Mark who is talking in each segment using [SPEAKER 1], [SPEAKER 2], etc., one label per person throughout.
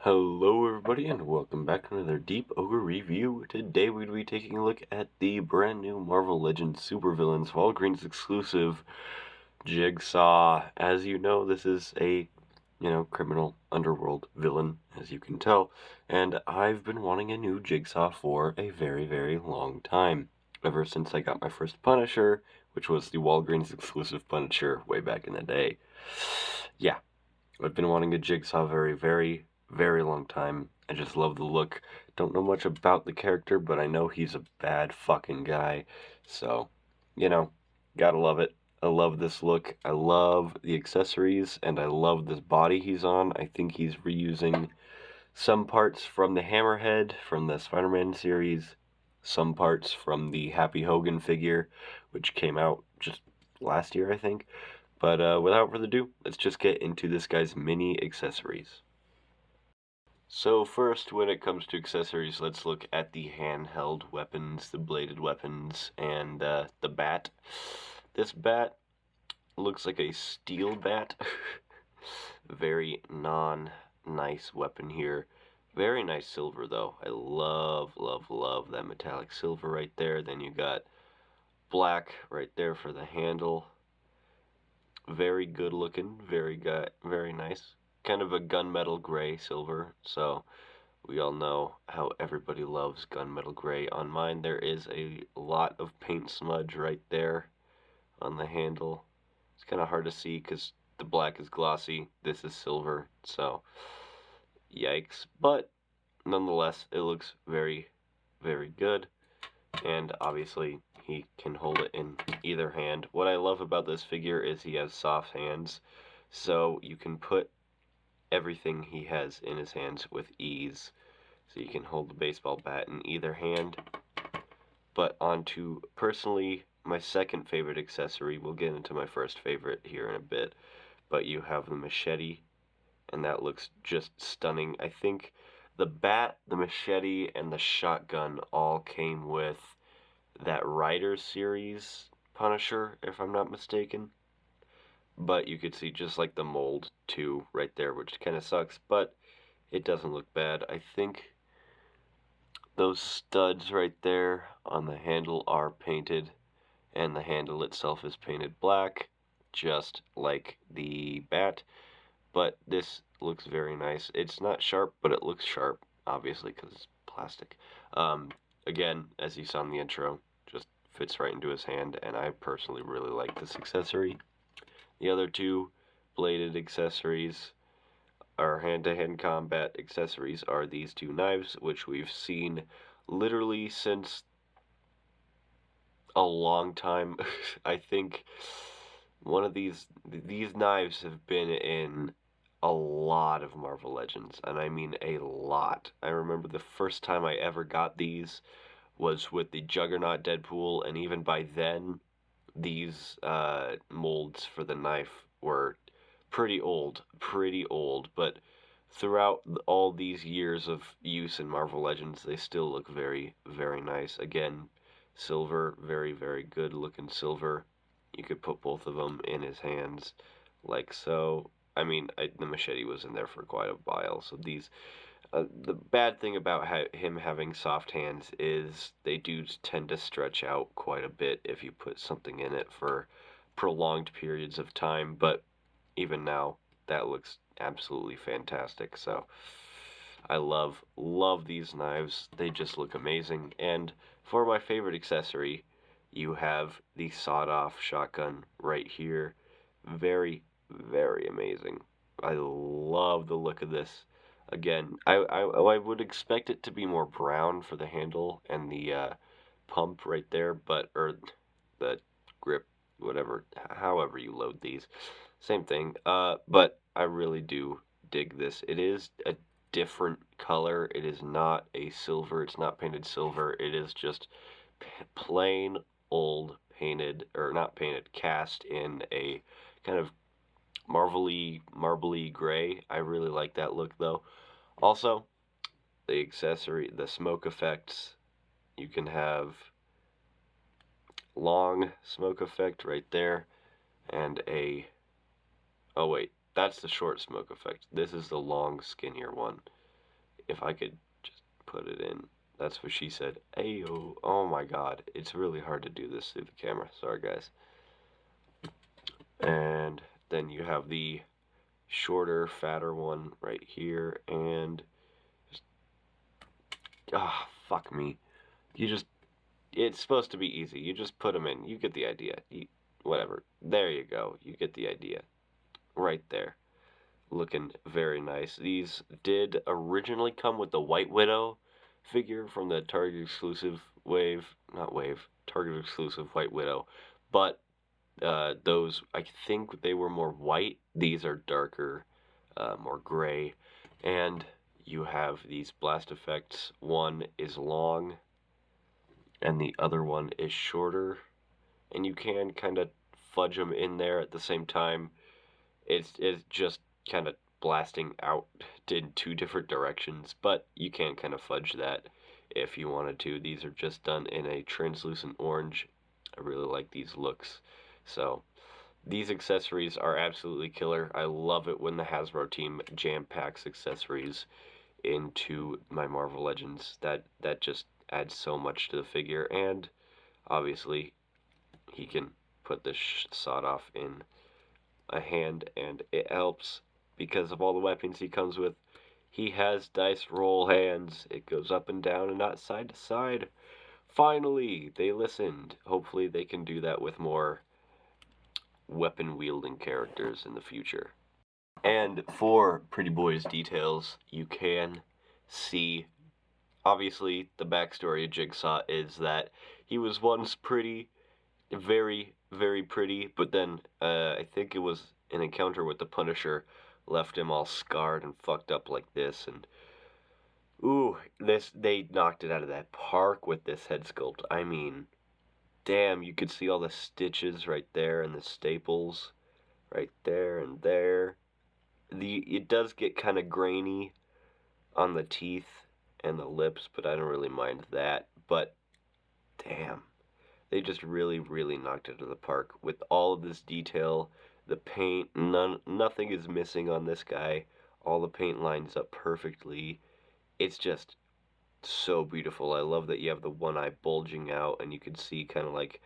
[SPEAKER 1] Hello everybody and welcome back to another Deep Ogre review. Today we're going to be taking a look at the brand new Marvel Legends Supervillains Walgreens exclusive Jigsaw. As you know, this is a, criminal underworld villain, as you can tell, and I've been wanting a new Jigsaw for a very, very long time. Ever since I got my first Punisher, which was the Walgreens exclusive Punisher way back in the day. Yeah, I've been wanting a Jigsaw very, very, very long time. I just love the look. Don't know much about the character, but I know he's a bad fucking guy. So, gotta love it. I love this look. I love the accessories, and I love this body he's on. I think he's reusing some parts from the Hammerhead from the Spider-Man series, some parts from the Happy Hogan figure, which came out just last year, I think. But without further ado, let's just get into this guy's mini accessories. So first, when it comes to accessories, let's look at the handheld weapons, the bladed weapons, and the bat. This bat looks like a steel bat. Very non-nice weapon here. Very nice silver, though. I love, love, love that metallic silver right there. Then you got black right there for the handle. Very good looking, very nice. Kind of a gunmetal gray silver, so we all know how everybody loves gunmetal gray. On mine, there is a lot of paint smudge right there on the handle. It's kind of hard to see because the black is glossy, this is silver, so yikes. But nonetheless, it looks very, very good, and obviously he can hold it in either hand. What I love about this figure is he has soft hands, so you can put everything he has in his hands with ease. So you can hold the baseball bat in either hand. But on to, personally, my second favorite accessory. We'll get into my first favorite here in a bit. But you have the machete, and that looks just stunning. I think the bat, the machete, and the shotgun all came with that Riders series Punisher, if I'm not mistaken. But you could see just like the mold too right there, which kind of sucks, but it doesn't look bad. I think those studs right there on the handle are painted, and the handle itself is painted black, just like the bat. But this looks very nice. It's not sharp, but it looks sharp, obviously, because it's plastic. Again, as you saw in the intro, just fits right into his hand, and I personally really like this accessory. The other two bladed accessories, or hand-to-hand combat accessories, are these two knives, which we've seen literally since a long time. I think one of these knives have been in a lot of Marvel Legends, and I mean a lot. I remember the first time I ever got these was with the Juggernaut Deadpool, and even by then, these molds for the knife were pretty old, but throughout all these years of use in Marvel Legends, they still look very, very nice. Again, silver, very, very good looking silver. You could put both of them in his hands, like so. I mean, the machete was in there for quite a while, so these the bad thing about him having soft hands is they do tend to stretch out quite a bit if you put something in it for prolonged periods of time, but even now, that looks absolutely fantastic. So I love these knives. They just look amazing. And for my favorite accessory, you have the sawed-off shotgun right here. Very, very amazing. I love the look of this. Again, I would expect it to be more brown for the handle and the pump right there, or the grip, whatever, however you load these. Same thing, but I really do dig this. It is a different color. It is not a silver. It's not painted silver. It is just plain old painted, or not painted, cast in a kind of marbly gray. I really like that look though. Also, the accessory, the smoke effects, you can have long smoke effect right there, and oh wait, that's the short smoke effect. This is the long, skinnier one. if I could just put it in. That's what she said. Ayo. Oh my god. It's really hard to do this through the camera. Sorry, guys. And then you have the shorter, fatter one right here. And just, fuck me. It's supposed to be easy. You just put them in. You get the idea. Whatever. There you go. You get the idea. Right there. Looking very nice. These did originally come with the White Widow figure from the Target exclusive Target exclusive White Widow. But those, I think they were more white. These are darker, more gray. And you have these blast effects. One is long and the other one is shorter. And you can kind of fudge them in there at the same time. It's just kind of blasting out in two different directions, but you can kind of fudge that if you wanted to. These are just done in a translucent orange. I really like these looks. So these accessories are absolutely killer. I love it when the Hasbro team jam packs accessories into my Marvel Legends. That just adds so much to the figure, and obviously he can put this sawed off in a hand, and it helps because of all the weapons he comes with. He has dice roll hands. It goes up and down and not side to side. Finally, they listened. Hopefully they can do that with more weapon wielding characters in the future. And for Pretty Boy's details, you can see, obviously the backstory of Jigsaw is that he was once pretty, very, very pretty, but then I think it was an encounter with the Punisher left him all scarred and fucked up like this, and they knocked it out of that park with this head sculpt. I mean, damn, you could see all the stitches right there and the staples right there and there. It does get kind of grainy on the teeth and the lips, but I don't really mind that. But damn, they just really, really knocked it out of the park with all of this detail. The paint, nothing is missing on this guy. All the paint lines up perfectly. It's just so beautiful. I love that you have the one eye bulging out and you can see kind of like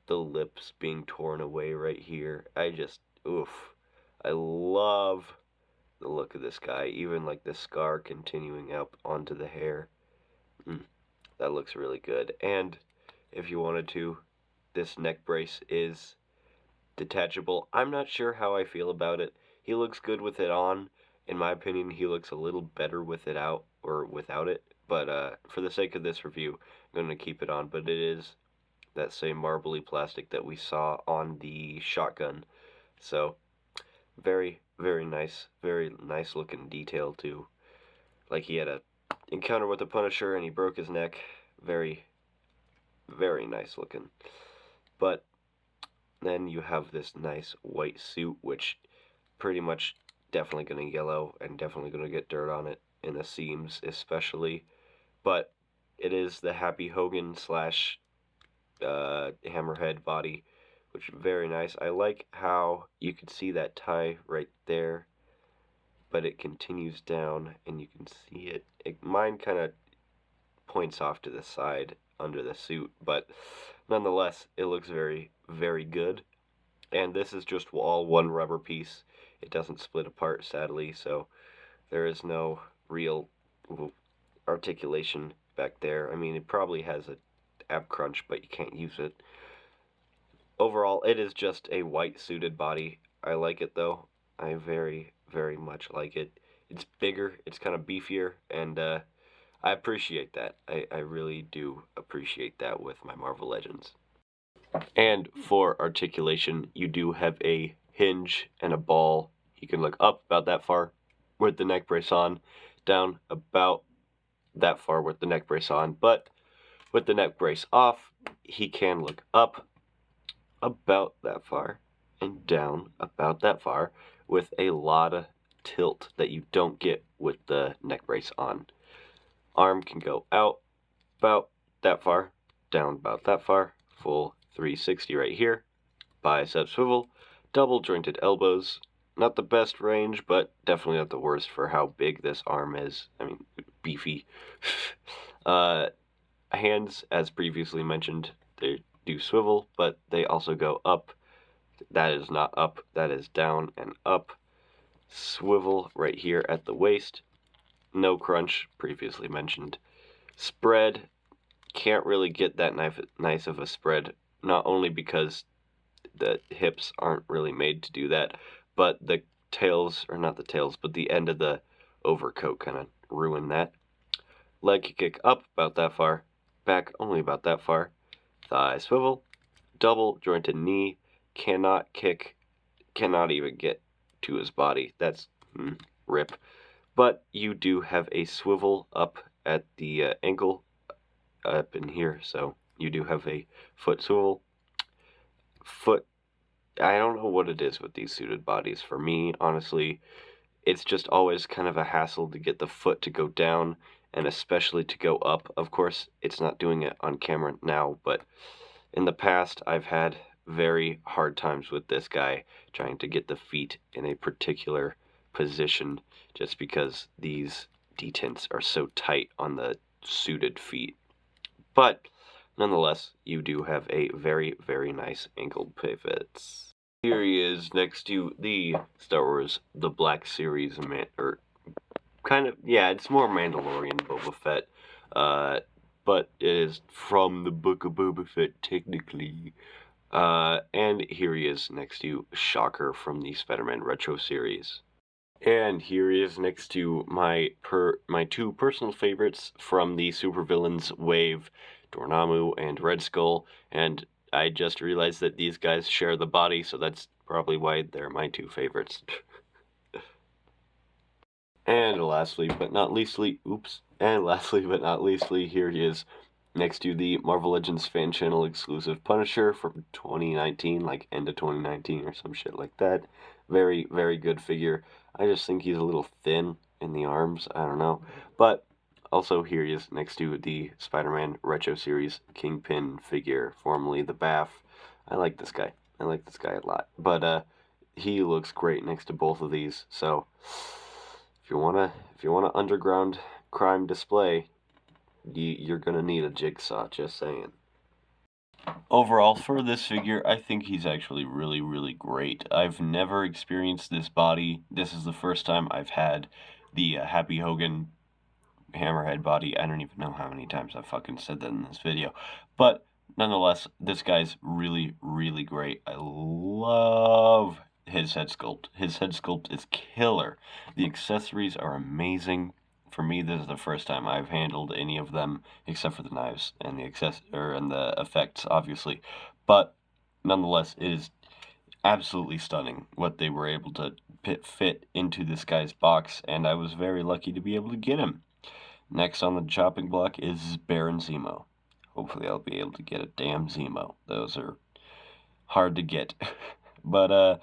[SPEAKER 1] the lips being torn away right here. I love the look of this guy. Even like the scar continuing up onto the hair. That looks really good. And if you wanted to, this neck brace is detachable. I'm not sure how I feel about it. He looks good with it on. In my opinion, he looks a little better with it out or without it. But for the sake of this review, I'm going to keep it on. But it is that same marbly plastic that we saw on the shotgun. So very, very nice looking detail too. Like he had a encounter with the Punisher and he broke his neck. Very, very nice looking. But then you have this nice white suit, which pretty much definitely going to yellow and definitely going to get dirt on it in the seams especially. But it is the Happy Hogan slash Hammerhead body, which is very nice. I like how you can see that tie right there, but it continues down and you can see it. Mine kind of points off to the side under the suit, but nonetheless, it looks very, very good. And this is just all one rubber piece. It doesn't split apart, sadly, so there is no real articulation back there. I mean, it probably has a ab crunch, but you can't use it. Overall, it is just a white suited body. I like it, though. I very, very much like it. It's bigger, it's kind of beefier, and I appreciate that. I really do appreciate that with my Marvel Legends. And for articulation, you do have a hinge and a ball. He can look up about that far with the neck brace on, down about that far with the neck brace on, but with the neck brace off, he can look up about that far and down about that far with a lot of tilt that you don't get with the neck brace on. Arm can go out about that far, down about that far, full 360 right here, bicep swivel, double jointed elbows. Not the best range, but definitely not the worst for how big this arm is. I mean, beefy. Hands, as previously mentioned, they do swivel, but they also go up. That is not up, that is down and up. Swivel right here at the waist. No crunch, previously mentioned. Spread, can't really get that nice of a spread, not only because the hips aren't really made to do that, but the tails, or not the tails, but the end of the overcoat kind of ruin that. Leg kick up about that far, back only about that far. Thigh swivel, double jointed knee, cannot kick, cannot even get to his body. That's rip. But you do have a swivel up at the ankle, up in here, so you do have a foot swivel. Foot, I don't know what it is with these suited bodies. For me, honestly, it's just always kind of a hassle to get the foot to go down, and especially to go up. Of course, it's not doing it on camera now, but in the past, I've had very hard times with this guy trying to get the feet in a particular position just because these detents are so tight on the suited feet. But nonetheless, you do have a very, very nice ankle pivots. Here he is next to the Star Wars The Black Series, or kind of, yeah, it's more Mandalorian Boba Fett, but it is from the Book of Boba Fett, technically. And here he is next to Shocker from the Spider-Man Retro series. And here he is next to my two personal favorites from the supervillains wave, Dormammu and Red Skull, and I just realized that these guys share the body, so that's probably why they're my two favorites. And lastly but not leastly, here he is next to the Marvel Legends fan channel exclusive Punisher from 2019, like end of 2019 or some shit like that. Very, very good figure. I just think he's a little thin in the arms, I don't know. But also here he is next to the Spider-Man Retro Series Kingpin figure, formerly the Baff. I like this guy. I like this guy a lot. But he looks great next to both of these, so if you wanna underground crime display, you're gonna need a Jigsaw, just saying. Overall, for this figure, I think he's actually really, really great. I've never experienced this body. This is the first time I've had the Happy Hogan Hammerhead body. I don't even know how many times I've fucking said that in this video. But nonetheless, this guy's really, really great. I love his head sculpt. His head sculpt is killer. The accessories are amazing. For me, this is the first time I've handled any of them, except for the knives and the and the effects, obviously. But nonetheless, it is absolutely stunning what they were able to fit into this guy's box, and I was very lucky to be able to get him. Next on the chopping block is Baron Zemo. Hopefully, I'll be able to get a damn Zemo. Those are hard to get. But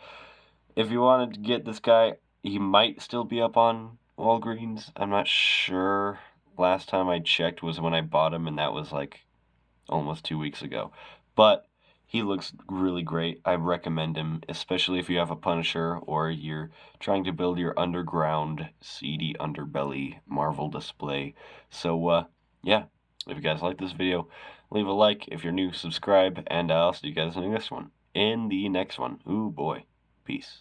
[SPEAKER 1] if you wanted to get this guy, he might still be up on Walgreens. I'm not sure. Last time I checked was when I bought him, and that was like almost 2 weeks ago. But he looks really great. I recommend him, especially if you have a Punisher or you're trying to build your underground, seedy underbelly Marvel display. So, yeah, if you guys like this video, leave a like. If you're new, subscribe, and I'll see you guys in the next one. Ooh, boy. Peace.